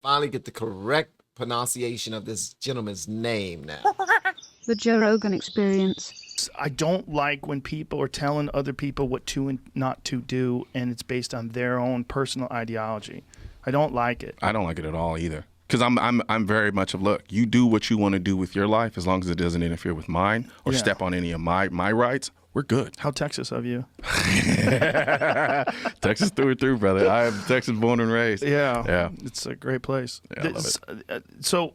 finally get the correct pronunciation of this gentleman's name now. The Joe Rogan Experience. I don't like when people are telling other people what to and not to do, and it's based on their own personal ideology. I don't like it. I don't like it at all either. Because I'm very much of, look, you do what you want to do with your life as long as it doesn't interfere with mine or step on any of my rights. We're good. How Texas of you. Texas through and through, brother. I am Texas born and raised. Yeah. It's a great place. Yeah, I love it. So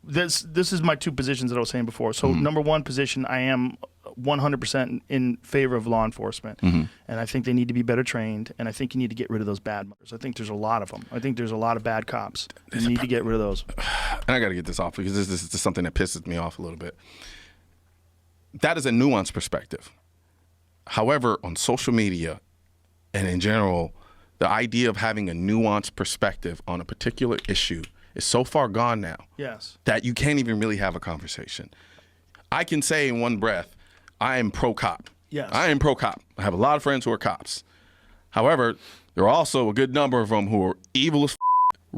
this is my two positions that I was saying before. So number one position, I am 100% in favor of law enforcement. And I think they need to be better trained. And I think you need to get rid of those bad mothers. I think there's a lot of them. I think there's a lot of bad cops. You need to get rid of those. And I got to get this off because this is just something that pisses me off a little bit. That is a nuanced perspective. However, on social media and in general, the idea of having a nuanced perspective on a particular issue is so far gone now that you can't even really have a conversation. I can say in one breath, I am pro-cop. Yes. I am pro-cop. I have a lot of friends who are cops. However, there are also a good number of them who are evil as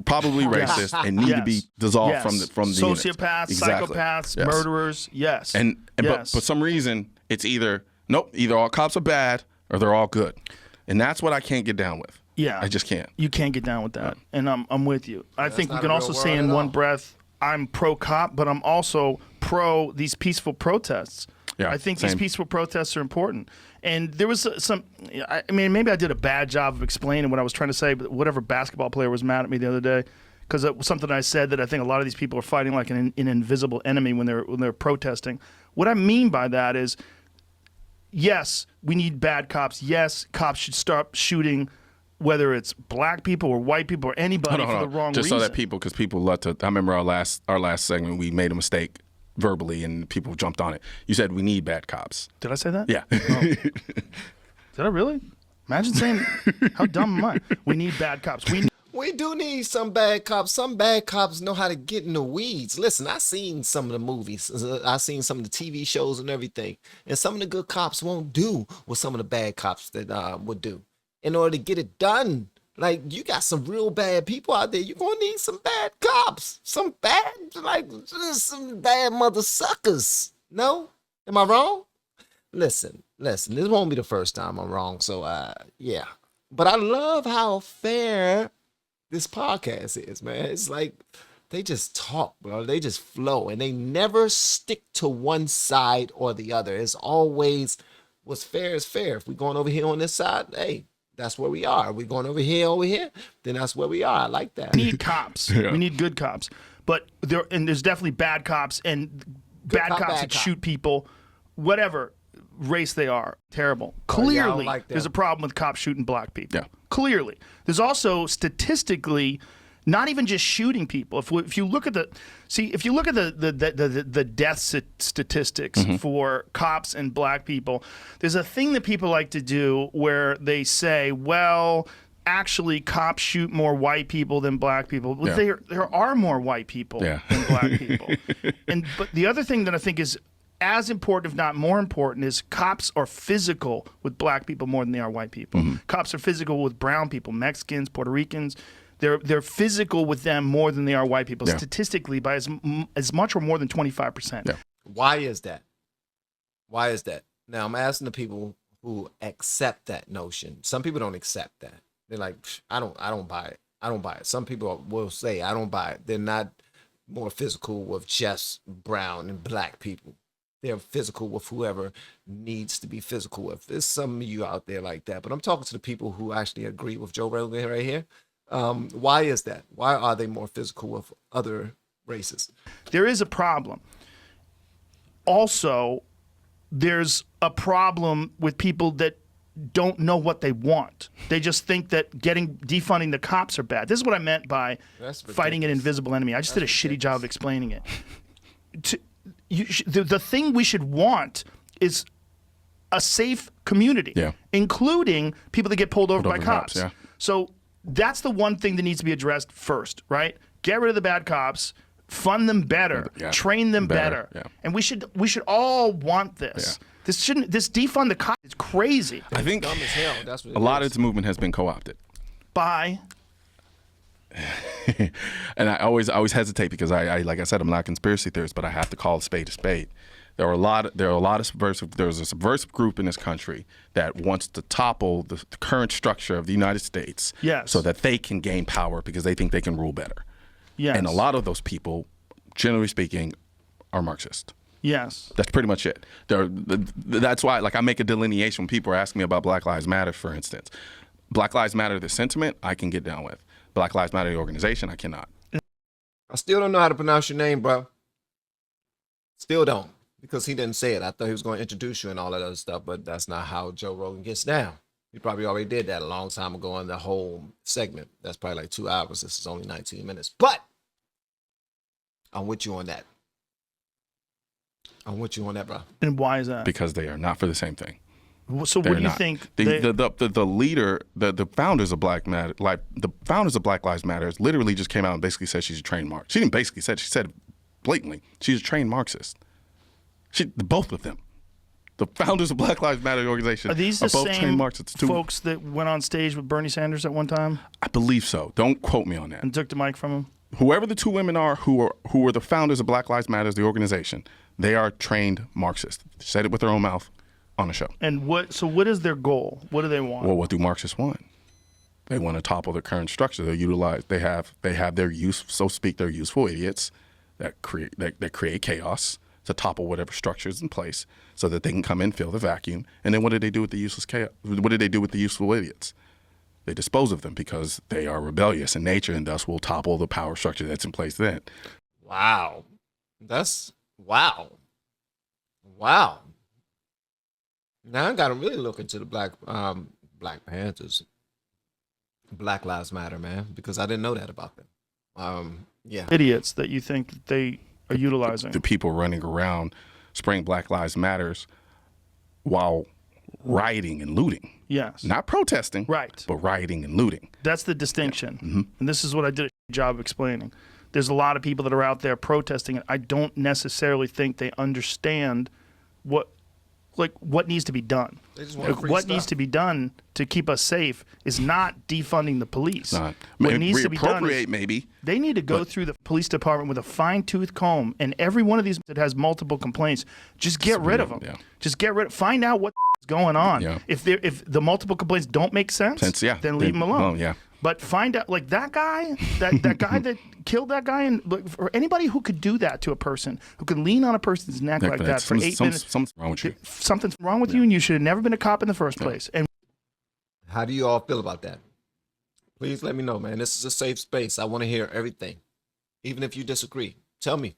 probably racist and need to be dissolved from the sociopaths, exactly. psychopaths, murderers. But for some reason, it's either all cops are bad or they're all good, and that's what I can't get down with. Yeah, I just can't. You can't get down with that, and I'm with you. I think we can also say in one breath, I'm pro-cop, but I'm also pro these peaceful protests. Yeah, I think these peaceful protests are important. And there was I mean, maybe I did a bad job of explaining what I was trying to say, but whatever basketball player was mad at me the other day because it was something I said that I think a lot of these people are fighting like an invisible enemy when they're protesting. What I mean by that is, yes, we need bad cops. Yes, cops should stop shooting, whether it's black people or white people or anybody for the wrong reason. Just so that because people love to. I remember our last segment, we made a mistake verbally and people jumped on it. You said we need bad cops. Did I say that? Yeah. Oh. Did I really? Imagine saying, how dumb am I? We need bad cops. We do need some bad cops. Some bad cops know how to get in the weeds. Listen, I seen some of the movies. I seen some of the TV shows and everything. And some of the good cops won't do what some of the bad cops that would do in order to get it done. Like, you got some real bad people out there. You're going to need some bad cops. Some bad mother suckers. No? Am I wrong? Listen. This won't be the first time I'm wrong. So, yeah. But I love how fair this podcast is, man. It's like they just talk, bro. They just flow. And they never stick to one side or the other. It's always what's fair is fair. If we're going over here on this side, hey, that's where we are. We're going over here, then that's where we are. I like that. We need cops. Yeah. We need good cops. But there's definitely bad cops and bad cops that shoot people, whatever race they are. Terrible. Clearly, there's a problem with cops shooting black people. Yeah. Clearly. There's also statistically not even just shooting people. If you look at the death statistics for cops and black people, there's a thing that people like to do where they say, well, actually cops shoot more white people than black people. But there are more white people than black people. But the other thing that I think is as important, if not more important, is cops are physical with black people more than they are white people. Cops are physical with brown people, Mexicans, Puerto Ricans. They're physical with them more than they are white people, statistically by as much or more than 25%. Yeah. Why is that? Now, I'm asking the people who accept that notion. Some people don't accept that. They're like, I don't buy it. I don't buy it. Some people will say, I don't buy it. They're not more physical with just brown and black people. They're physical with whoever needs to be physical with. There's some of you out there like that. But I'm talking to the people who actually agree with Joe Rogan right here. Why is that? Why are they more physical with other races? There is a problem. Also, there's a problem with people that don't know what they want. They just think that defunding the cops are bad. This is what I meant by fighting an invisible enemy. I just did a shitty job of explaining it. The thing we should want is a safe community, including people that get pulled over by cops. So that's the one thing that needs to be addressed first, right? Get rid of the bad cops, fund them better, train them better. And we should all want this. This defund the cops is crazy. I think dumb as hell. That's what a lot of this movement has been co-opted. By And I always hesitate because I like I said, I'm not a conspiracy theorist, but I have to call a spade a spade. There are a lot of subversive. There's a subversive group in this country that wants to topple the current structure of the United States, Yes. so that they can gain power because they think they can rule better. Yes. And a lot of those people, generally speaking, are Marxist. Yes. That's pretty much it. That's why, like, I make a delineation when people are asking me about Black Lives Matter, for instance. Black Lives Matter, the sentiment, I can get down with. Black Lives Matter, the organization, I cannot. I still don't know how to pronounce your name, bro. Still don't, because he didn't say it. I thought he was going to introduce you and all that other stuff, but that's not how Joe Rogan gets down. He probably already did that a long time ago on the whole segment. That's probably like 2 hours. This is only 19 minutes. But I'm with you on that. I'm with you on that, bro. And why is that? Because they are not for the same thing. So what do you think? The leader, the founders of Black Matter, like the founders of Black Lives Matter, literally just came out and basically said she's a trained Marxist. She didn't basically said, she said blatantly, she's a trained Marxist. Both of them. The founders of Black Lives Matter organization Are these the both same trained Marxists. folks that went on stage with Bernie Sanders at one time I believe so. Don't quote me on that. and took the mic from him? Whoever the two women are who are the founders of Black Lives Matter, the organization, they are trained Marxists. They said it with their own mouth on the show. And what is their goal? What do they want? Well, what do Marxists want? They want to topple the current structure. They have their so to speak, their useful idiots that create chaos to topple whatever structure is in place so that they can come in, fill the vacuum. And then what do they do with the useless chaos? What do they do with the useful idiots? They dispose of them because they are rebellious in nature and thus will topple the power structure that's in place then. Wow. Wow. Now I got to really look into the Black Panthers, Black Lives Matter, man, because I didn't know that about them. Yeah. Idiots that you think that they are utilizing. The people running around spraying Black Lives Matters while rioting and looting. Yes. Not protesting, Right. but rioting and looting. That's the distinction. Mm-hmm. And this is what I did a job of explaining. There's a lot of people that are out there protesting, and I don't necessarily think they understand what needs to be done. They just want free What stuff. needs to be done to keep us safe is not defunding the police. Not. What needs to be done is maybe. they need to go through the police department with a fine-tooth comb, and every one of these that has multiple complaints, just get rid of them. Yeah. Just get rid. Find out what is going on. Yeah. If the multiple complaints don't make sense, then leave them alone. Yeah. But find out, like that guy, that guy that killed that guy, and or anybody who could do that to a person, who can lean on a person's neck like that for 8 minutes. Something's wrong with you. Something's wrong with you, and you should have never been a cop in the first place. And How do you all feel about that? Please let me know, man. This is a safe space. I want to hear everything. Even if you disagree, tell me.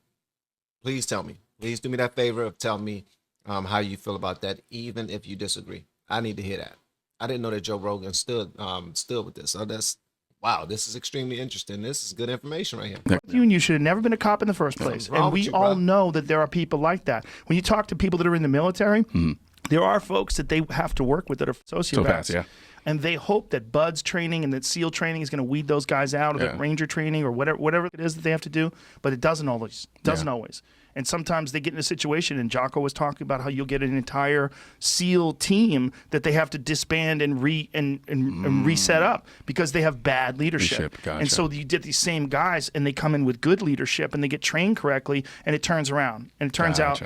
Please tell me. Please do me that favor of tell me how you feel about that, even if you disagree. I need to hear that. I didn't know that Joe Rogan stood with this. So wow, this is extremely interesting. This is good information right here. you should have never been a cop in the first place. wrong And we with you, all bro? know that there are people like that. When you talk to people that are in the military, there are folks that they have to work with that are sociopaths. yeah. And they hope that BUDS training and that SEAL training is going to weed those guys out, or that Ranger training, or whatever it is that they have to do. But it doesn't always. Always. And sometimes they get in a situation, and Jocko was talking about how you'll get an entire SEAL team that they have to disband and reset up because they have bad leadership. Gotcha. And so you get these same guys, and they come in with good leadership, and they get trained correctly, and it turns around. And it turns out,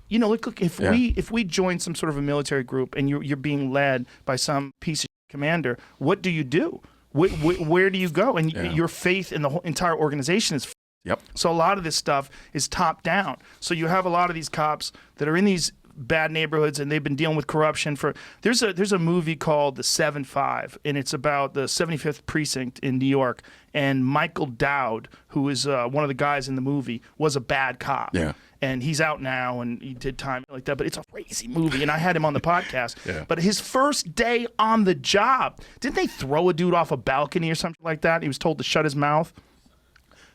you know, look, if we join some sort of a military group, and you're being led by some piece of commander, what do you do? Where do you go? And your faith in the whole entire organization is. Yep. So a lot of this stuff is top down. So you have a lot of these cops that are in these bad neighborhoods, and they've been dealing with corruption for. There's a movie called The 7-5, and it's about the 75th precinct in New York. And Michael Dowd, who is one of the guys in the movie, was a bad cop. Yeah. And he's out now, and he did time like that. But it's a crazy movie, and I had him on the podcast. But his first day on the job, didn't they throw a dude off a balcony or something like that? He was told to shut his mouth.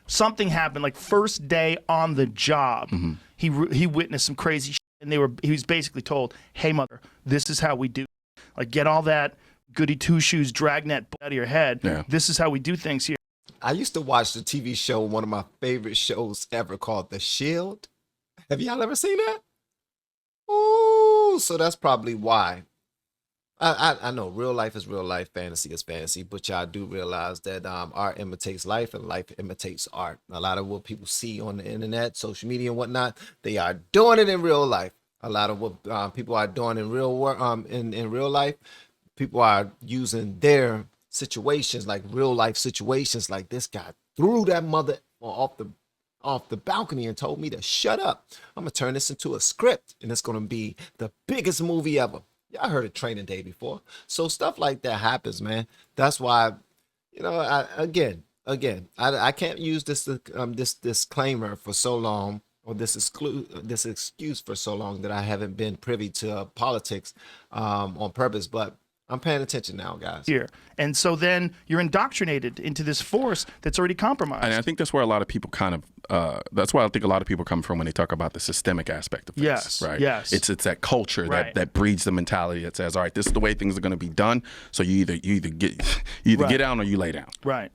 Something happened, like first day on the job. He witnessed some crazy shit, and he was basically told, "Hey, mother, this is how we do. Like, get all that goody two shoes dragnet out of your head. Yeah. This is how we do things here." I used to watch the TV show, one of my favorite shows ever, called The Shield. Have y'all ever seen that? Ooh, so that's probably why I know real life is real life, fantasy is fantasy, but y'all do realize that art imitates life and life imitates art. A lot of what people see on the internet, social media and whatnot, they are doing it in real life. A lot of what people are doing in real work, in real life, people are using their situations, like real life situations, like this guy threw that mother off the balcony and told me to shut up. I'm gonna turn this into a script, and it's gonna be the biggest movie ever. Y'all heard of Training Day before, so stuff like that happens, man. That's why, I can't use this disclaimer for so long, or this excuse for so long, that I haven't been privy to politics on purpose, but I'm paying attention now, guys. Here. And so then you're indoctrinated into this force that's already compromised. And I think that's where a lot of people that's why I think a lot of people come from when they talk about the systemic aspect of things. Yes, right? yes. It's that culture that breeds the mentality that says, all right, this is the way things are going to be done. So you either get down or you lay down. Right.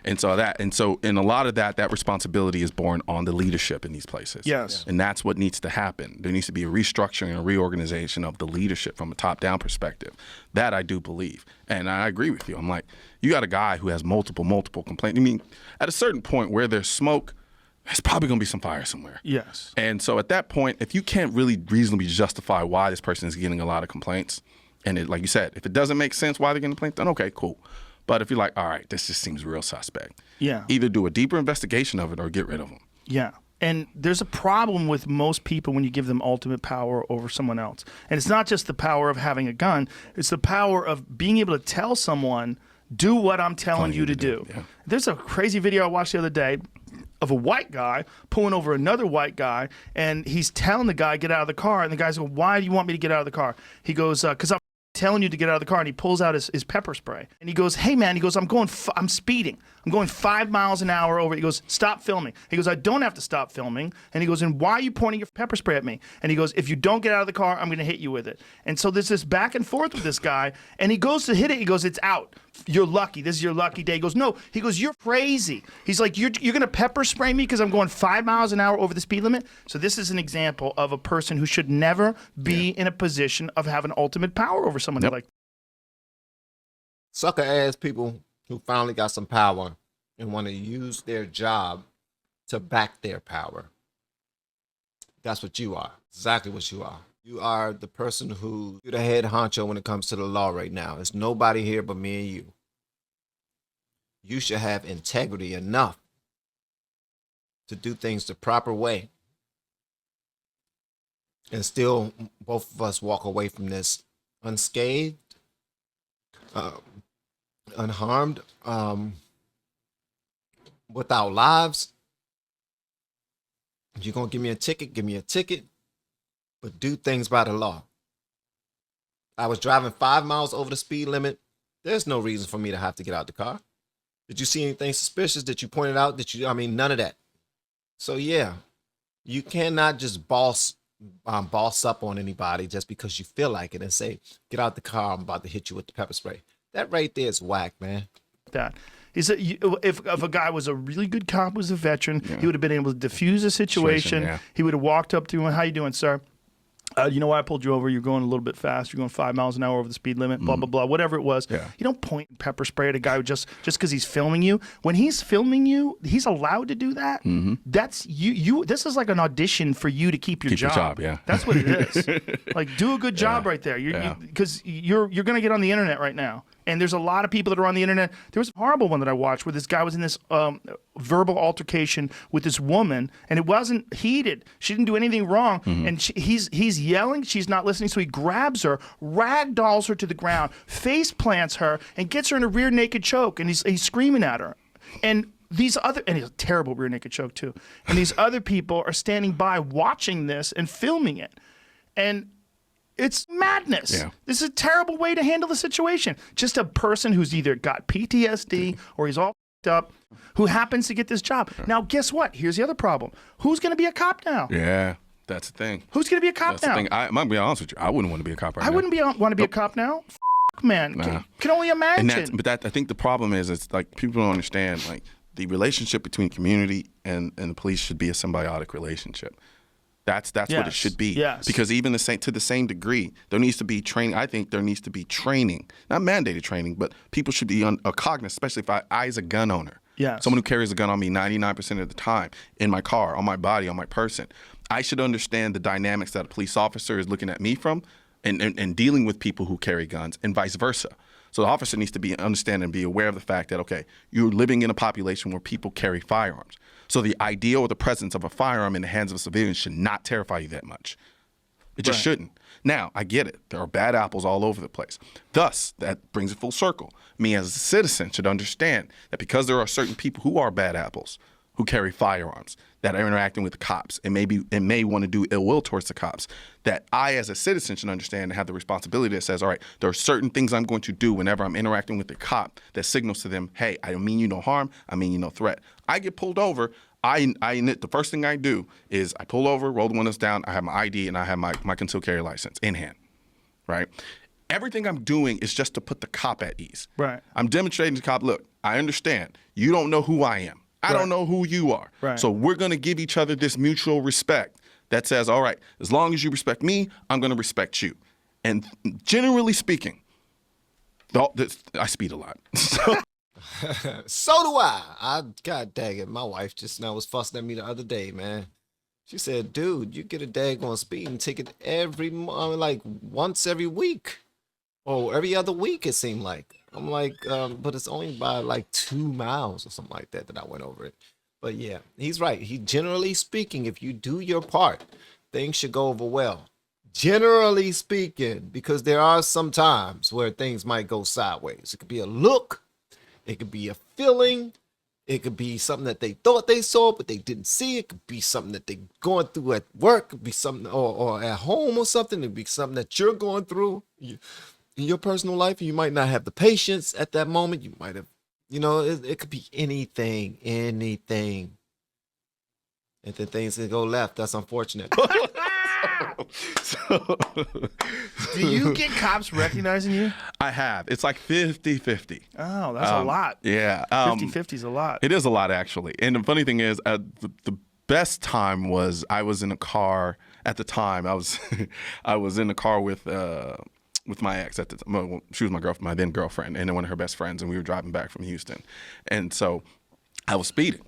And so in a lot of that responsibility is born on the leadership in these places. Yes. And that's what needs to happen. There needs to be a restructuring and a reorganization of the leadership from a top-down perspective. That I do believe. And I agree with you. I'm like, you got a guy who has multiple complaints. I mean, at a certain point where there's smoke, there's probably going to be some fire somewhere. Yes. And so at that point, if you can't really reasonably justify why this person is getting a lot of complaints, and it, like you said, if it doesn't make sense why they're getting complaints, then okay, cool. But if you're like, all right, this just seems real suspect. Yeah. Either do a deeper investigation of it or get rid of them. Yeah. And there's a problem with most people when you give them ultimate power over someone else. And it's not just the power of having a gun. It's the power of being able to tell someone, do what I'm telling you to do. Yeah. There's a crazy video I watched the other day of a white guy pulling over another white guy, and he's telling the guy, get out of the car. And the guy's going, why do you want me to get out of the car? He goes, because I'm telling you to get out of the car. And he pulls out his pepper spray. And he goes, hey, man, he goes, I'm speeding. I'm going 5 miles an hour over. He goes, stop filming. He goes, I don't have to stop filming. And he goes, and why are you pointing your pepper spray at me? And he goes, if you don't get out of the car, I'm going to hit you with it. And so there's this back and forth with this guy. And he goes to hit it. He goes, it's out. You're lucky. This is your lucky day. He goes, no. He goes, you're crazy. He's like, you're going to pepper spray me because I'm going 5 miles an hour over the speed limit? So this is an example of a person who should never be in a position of having ultimate power over someone like that. Sucker ass people who finally got some power and want to use their job to back their power. That's what you are. Exactly what you are. You are the person you're the head honcho when it comes to the law right now. It's nobody here but me and you. You should have integrity enough to do things the proper way. And still, both of us walk away from this unscathed, unharmed, without lives. If you're going to give me a ticket, give me a ticket, but do things by the law. I was driving 5 miles over the speed limit. There's no reason for me to have to get out the car. Did you see anything suspicious that you pointed out? None of that. So yeah, you cannot just boss up on anybody just because you feel like it and say, get out the car, I'm about to hit you with the pepper spray. That right there is whack, man. That. He said, if a guy was a really good cop, was a veteran, he would have been able to diffuse a situation. He would have walked up to him, how you doing, sir? You know why I pulled you over? You're going a little bit fast. You're going 5 miles an hour over the speed limit, blah, blah, blah, whatever it was. Yeah. You don't point pepper spray at a guy just because he's filming you. When he's filming you, he's allowed to do that. Mm-hmm. That's you. This is like an audition for you to keep your job. Yeah. That's what it is. Like, do a good job right there. Because you're going to get on the internet right now. And there's a lot of people that are on the internet. There was a horrible one that I watched where this guy was in this verbal altercation with this woman, and it wasn't heated. She didn't do anything wrong. Mm-hmm. And he's yelling. She's not listening. So he grabs her, ragdolls her to the ground, face plants her, and gets her in a rear naked choke. And he's screaming at her. And he's a terrible rear naked choke too. And these other people are standing by watching this and filming it. And it's madness. Yeah. This is a terrible way to handle the situation. Just a person who's either got PTSD or he's all up, who happens to get this job. Now, guess what? Here's the other problem. Who's going to be a cop now? Yeah, that's the thing. Who's going to be a cop now? I'm going to be honest with you. I wouldn't want to be a cop right now. I wouldn't want to be a cop now. Man, can only imagine. I think the problem is it's like people don't understand, like, the relationship between community and the police should be a symbiotic relationship. That's what it Yes. should be. Yes. Because even to the same degree, there needs to be training. I think there needs to be training, not mandated training, but people should be cognizant, especially if I as a gun owner. Yes. Someone who carries a gun on me 99% of the time, in my car, on my body, on my person. I should understand the dynamics that a police officer is looking at me from and dealing with people who carry guns and vice versa. So the officer needs to understand and be aware of the fact that, okay, you're living in a population where people carry firearms. So the idea or the presence of a firearm in the hands of a civilian should not terrify you that much. It just shouldn't. Now, I get it. There are bad apples all over the place. Thus, that brings it full circle. Me as a citizen should understand that because there are certain people who are bad apples, who carry firearms, that are interacting with the cops and may want to do ill will towards the cops, that I as a citizen should understand and have the responsibility that says, all right, there are certain things I'm going to do whenever I'm interacting with the cop that signals to them, hey, I don't mean you no harm, I mean you no threat. I get pulled over, the first thing I do is I pull over, roll the windows down, I have my ID, and I have my concealed carry license in hand, right? Everything I'm doing is just to put the cop at ease. Right. I'm demonstrating to the cop, look, I understand. You don't know who I am. I don't know who you are. Right. So we're going to give each other this mutual respect that says, all right, as long as you respect me, I'm going to respect you. And generally speaking, I speed a lot. So do I. God dang it. My wife just now was fussing at me the other day, man. She said, dude, you get a daggone speeding ticket like once every week. Or every other week, it seemed like. I'm like, but it's only by like 2 miles or something like that I went over it. But yeah, he's right. Generally speaking, if you do your part, things should go over well. Generally speaking, because there are some times where things might go sideways. It could be a look. It could be a feeling. It could be something that they thought they saw, but they didn't see. It could be something that they're going through at work. It could be something or at home or something. It could be something that you're going through. In your personal life, you might not have the patience at that moment. You might have, it could be anything. And then things can go left. That's unfortunate. Do you get cops recognizing you? I have. It's like 50-50. Oh, that's a lot. Yeah. 50-50 is a lot. It is a lot, actually. And the funny thing is, the best time was I was in a car at the time. I was in the car with my ex at the time. Well, she was my then girlfriend, and then one of her best friends, and we were driving back from Houston. And so I was speeding.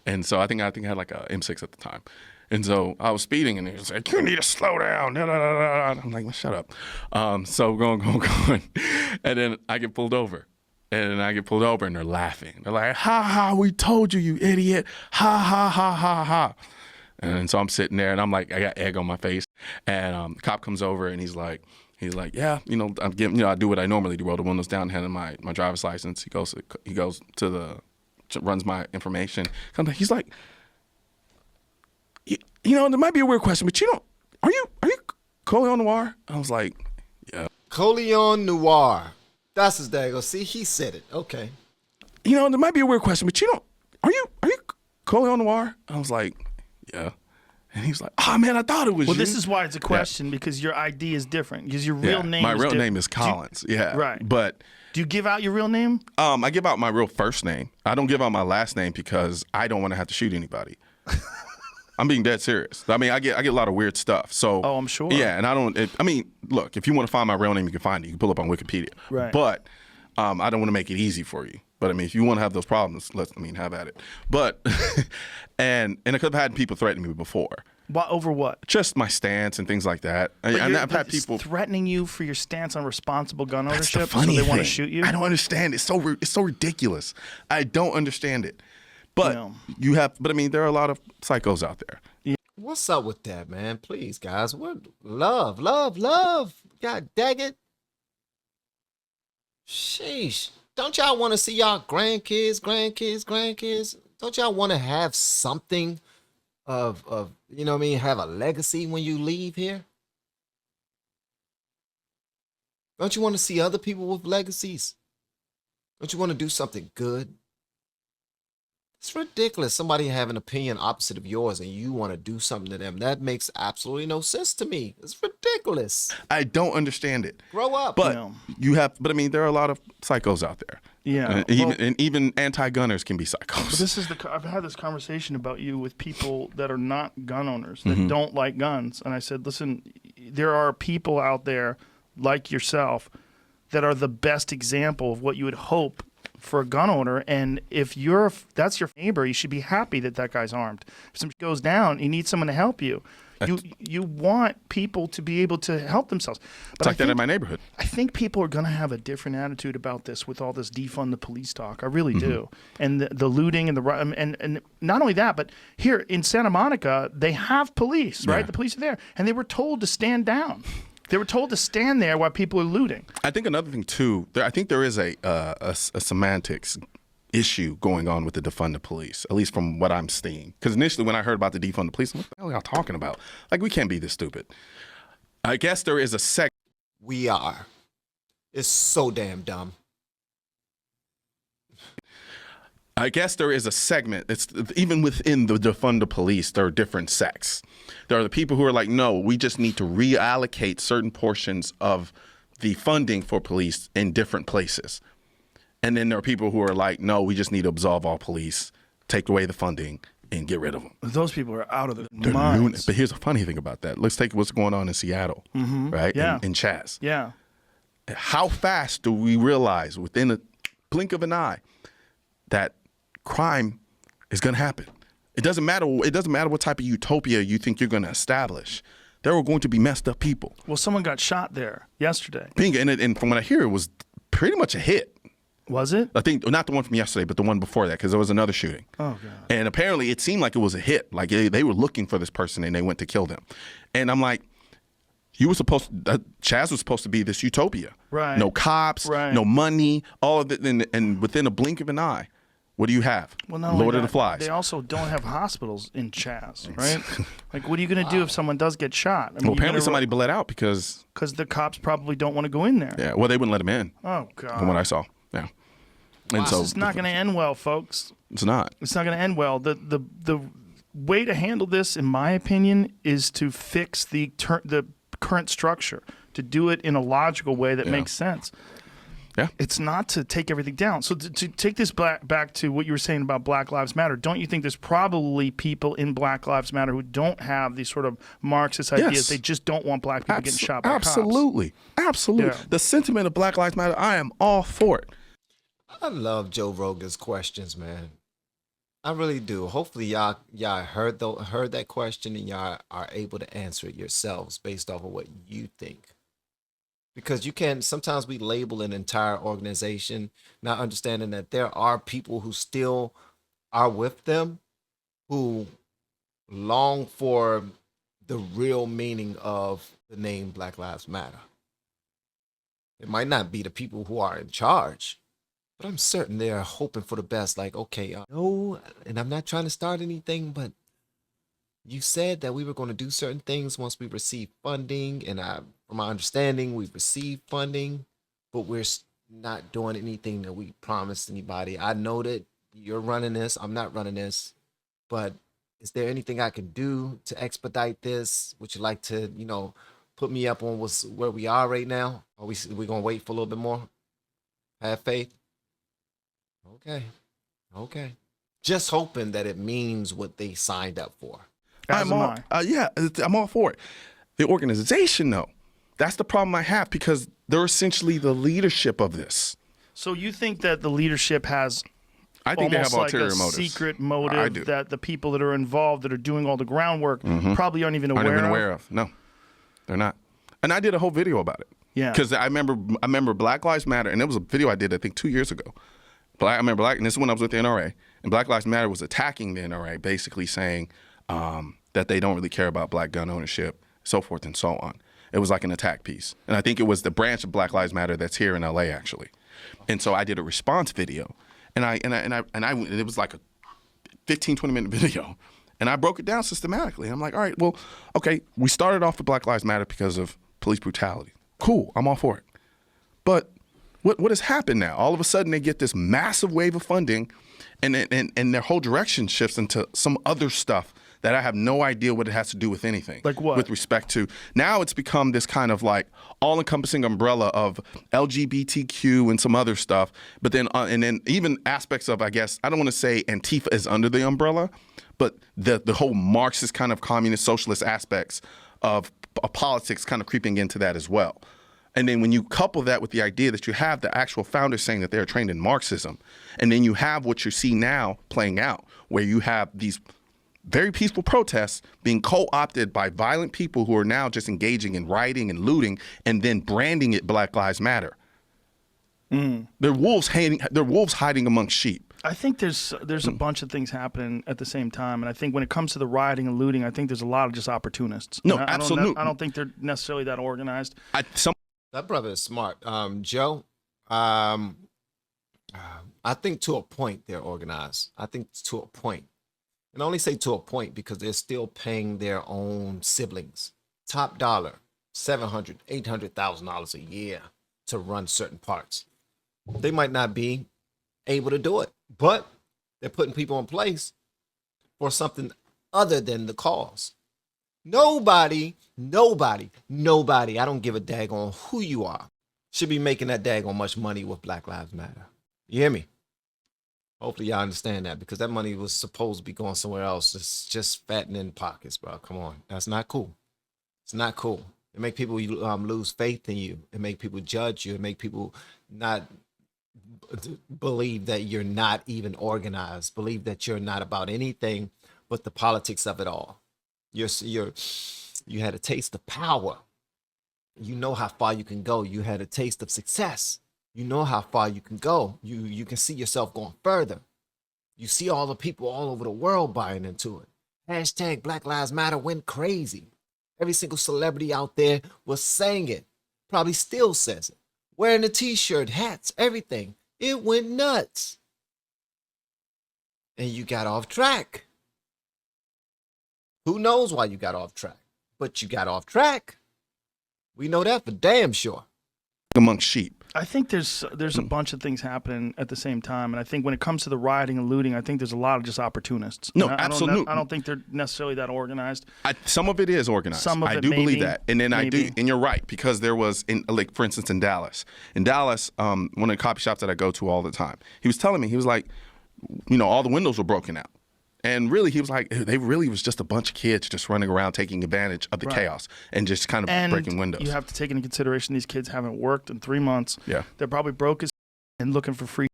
And so I think I had like a M6 at the time. And so I was speeding, and he was like, you need to slow down. I'm like, well, shut up. So going. And then I get pulled over. And they're laughing. They're like, ha, ha, we told you, you idiot. Ha, ha, ha, ha, ha. And so I'm sitting there, and I'm like, I got egg on my face. And the cop comes over, and he's like, yeah, I'm giving, I do what I normally do, roll the windows down, hand him my driver's license. He goes runs my information. He's like, there might be a weird question, but are you Colion Noir? I was like, yeah. Colion Noir. That's his dago. See, he said it. Okay. There might be a weird question, but are you Colion Noir? I was like, yeah. And he was like, oh man, I thought it was you. Well, this is why it's a question, because your ID is different. Because your real name my real name is Collins. Right. But do you give out your real name? I give out my real first name. I don't give out my last name because I don't want to have to shoot anybody. I'm being dead serious. I mean, I get a lot of weird stuff. So I'm sure. Yeah, and I don't. Look, if you want to find my real name, you can find it. You can pull it up on Wikipedia. Right. But I don't want to make it easy for you. But if you want to have those problems, have at it. But and I could have had people threaten me before. Over what? Just my stance and things like that. I've had people threatening you for your stance on responsible gun ownership. That's the funny so they thing. want to shoot you. I don't understand. It's so ridiculous. I don't understand it. But there are a lot of psychos out there. Yeah. What's up with that, man? Please, guys. What love. God dang it. Sheesh. Don't y'all want to see y'all grandkids? Don't y'all want to have something of have a legacy when you leave here? Don't you want to see other people with legacies? Don't you want to do something good? It's ridiculous. Somebody have an opinion opposite of yours and you want to do something to them. That makes absolutely no sense to me. It's ridiculous. ridiculous. I don't understand it. Grow up. But Yeah. but I mean, there are a lot of psychos out there. Yeah. And even anti-gunners can be psychos. But this is I've had this conversation about you with people that are not gun owners, that don't like guns. And I said, listen, there are people out there like yourself that are the best example of what you would hope for a gun owner. And if that's your neighbor, you should be happy that that guy's armed. If something goes down, you need someone to help you. You want people to be able to help themselves. But It's like that in my neighborhood. I think people are going to have a different attitude about this with all this defund the police talk. I really do. And the looting and and not only that, but here in Santa Monica, they have police, right? Yeah. The police are there. And they were told to stand down. They were told to stand there while people are looting. I think another thing too, I think there is a semantics issue going on with the defund the police, at least from what I'm seeing. Because initially when I heard about the defund the police, I'm like, what the hell are y'all talking about? Like, we can't be this stupid. I guess there is a We are. It's so damn dumb. I guess there is a segment. It's even within the defund the police, there are different sects. There are the people who are like, no, we just need to reallocate certain portions of the funding for police in different places. And then there are people who are like, no, we just need to absolve all police, take away the funding, and get rid of them. Those people are out of their They're minds. lunatic. But here's a funny thing about that. Let's take what's going on in Seattle, right? Yeah. In Chaz. Yeah. How fast do we realize within a blink of an eye that crime is going to happen? It doesn't matter. It doesn't matter what type of utopia you think you're going to establish. There are going to be messed up people. Well, someone got shot there yesterday. And from what I hear, it was pretty much a hit. Was it? I think not the one from yesterday, but the one before that, because there was another shooting. Oh, God. And apparently it seemed like it was a hit. Like they were looking for this person and they went to kill them. And I'm like, you were supposed to, Chaz was supposed to be this utopia. Right. No cops, Right. no money, all of it. And within a blink of an eye, what do you have? Well, not only Lord of that, the Flies. They also don't have hospitals in Chaz, right? Like, what are you going to do if someone does get shot? I mean, Well, apparently somebody bled out because the cops probably don't want to go in there. yeah, well, they wouldn't let him in Oh, God. from what I saw. Yeah. And so It's not going to end well, folks. it's not. It's not going to end well. The way to handle this, in my opinion, is to fix the current structure, to do it in a logical way that makes sense. Yeah. It's not to take everything down. So to take this back to what you were saying about Black Lives Matter, don't you think there's probably people in Black Lives Matter who don't have these sort of Marxist ideas? Yes. They just don't want black people getting shot by cops. Absolutely. Yeah. The sentiment of Black Lives Matter, I am all for it. I love Joe Rogan's questions, man. I really do. Hopefully y'all heard that question and y'all are able to answer it yourselves based off of what you think. Because you can sometimes we label an entire organization, not understanding that there are people who still are with them, who long for the real meaning of the name Black Lives Matter. It might not be the people who are in charge, but I'm certain they are hoping for the best. Like, okay, no, and I'm not trying to start anything, but you said that we were going to do certain things once we receive funding, and from my understanding, we've received funding, but we're not doing anything that we promised anybody. I know that you're running this, I'm not running this, but is there anything I can do to expedite this? Would you like to, put me up on where we are right now? Are we going to wait for a little bit more? Have faith? Okay. Just hoping that it means what they signed up for. I'm all for it. The organization, though, that's the problem I have, because they're essentially the leadership of this. So you think that the leadership has I think they have almost like ulterior a motives. secret I motive do. that the people that are involved, that are doing all the groundwork, probably aren't even aware of? No, they're not. And I did a whole video about it. Yeah. Because I remember Black Lives Matter, and it was a video I did, I think, 2 years ago. And this is when I was with the NRA, and Black Lives Matter was attacking the NRA, basically saying that they don't really care about black gun ownership, so forth and so on. It was like an attack piece. And I think it was the branch of Black Lives Matter that's here in LA, actually. And so I did a response video, and it was like a 15, 20-minute video. And I broke it down systematically. I'm like, all right, well, okay, we started off with Black Lives Matter because of police brutality. Cool, I'm all for it. But what has happened now? All of a sudden they get this massive wave of funding, and their whole direction shifts into some other stuff that I have no idea what it has to do with anything. Like what? With respect to, now it's become this kind of like all-encompassing umbrella of LGBTQ and some other stuff, but then and then even aspects of, I guess, I don't want to say Antifa is under the umbrella, but the whole Marxist kind of communist socialist aspects of politics kind of creeping into that as well. And then when you couple that with the idea that you have the actual founders saying that they're trained in Marxism, and then you have what you see now playing out, where you have these very peaceful protests being co-opted by violent people who are now just engaging in rioting and looting and then branding it Black Lives Matter. They're wolves hiding amongst sheep. I think there's a bunch of things happening at the same time, and I think when it comes to the rioting and looting, I think there's a lot of just opportunists. No, I absolutely. don't think they're necessarily that organized. That brother is smart. Joe, I think to a point they're organized. I think to a point. And I only say to a point because they're still paying their own siblings top dollar, $700,000, $800,000 a year to run certain parts. They might not be able to do it, but they're putting people in place for something other than the cause. Nobody, I don't give a daggone who you are, should be making that daggone much money with Black Lives Matter. You hear me? Hopefully y'all understand that, because that money was supposed to be going somewhere else. It's just fattening pockets, bro. Come on. That's not cool. It's not cool. It make people lose faith in you. It make people judge you. It make people not believe that you're not even organized, believe that you're not about anything but the politics of it all. You had a taste of power. You know how far you can go. You had a taste of success. You know how far you can go. You can see yourself going further. You see all the people all over the world buying into it. Hashtag Black Lives Matter went crazy. Every single celebrity out there was saying it. Probably still says it. Wearing the t-shirt, hats, everything. It went nuts. And you got off track. Who knows why you got off track? But you got off track. We know that for damn sure. Amongst sheep. I think there's a bunch of things happening at the same time, and I think when it comes to the rioting and looting, I think there's a lot of just opportunists. No, absolutely. I don't think they're necessarily that organized. Some of it is organized. Some of I it do maybe, believe that, and then maybe. I do, and you're right, because there was, like for instance, in Dallas, one of the coffee shops that I go to all the time, he was telling me, he was like, all the windows were broken out. And really, he was like, they really was just a bunch of kids just running around taking advantage of the chaos and just kind of breaking windows. You have to take into consideration these kids haven't worked in 3 months. Yeah. They're probably broke as and looking for free.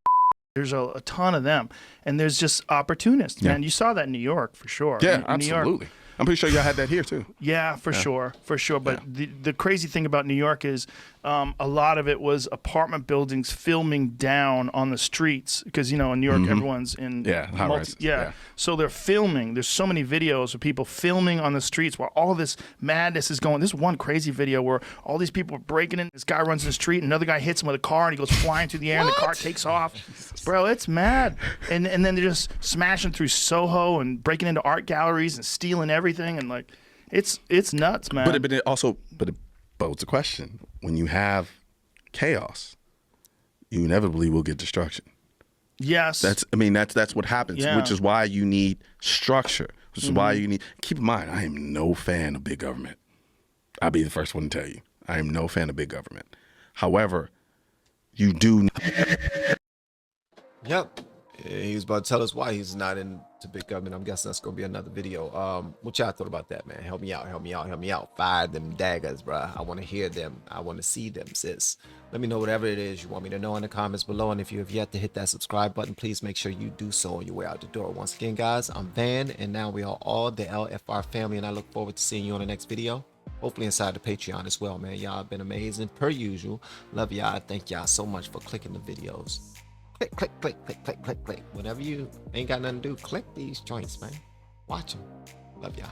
There's a ton of them. And there's just opportunists, man. You saw that in New York for sure. Yeah, in absolutely. New York, I'm pretty sure y'all had that here too. Yeah, for sure. But the crazy thing about New York is a lot of it was apartment buildings filming down on the streets because, in New York, everyone's in high-rise. So they're filming. There's so many videos of people filming on the streets while all this madness is going. This one crazy video where all these people are breaking in. This guy runs in the street, and another guy hits him with a car, and he goes flying through the air, and the car takes off. Bro, it's mad. And then they're just smashing through Soho and breaking into art galleries and stealing everything. And it's nuts, man. But it also poses a question: when you have chaos, you inevitably will get destruction. Yes, that's what happens. Yeah. Which is why you need structure. Which is why you need. Keep in mind, I am no fan of big government. I'll be the first one to tell you, I am no fan of big government. However, you do. Yep. He was about to tell us why he's not into big government. I'm guessing that's going to be another video. What y'all thought about that, man? Help me out. Fire them daggers, bro. I want to hear them. I want to see them, sis. Let me know whatever it is you want me to know in the comments below. And if you have yet to hit that subscribe button, please make sure you do so on your way out the door. Once again, guys, I'm Van, and now we are all the LFR family, and I look forward to seeing you on the next video. Hopefully inside the Patreon as well, man. Y'all have been amazing, per usual. Love y'all. Thank y'all so much for clicking the videos. Click. Whenever you ain't got nothing to do, click these joints, man. Watch them. Love y'all.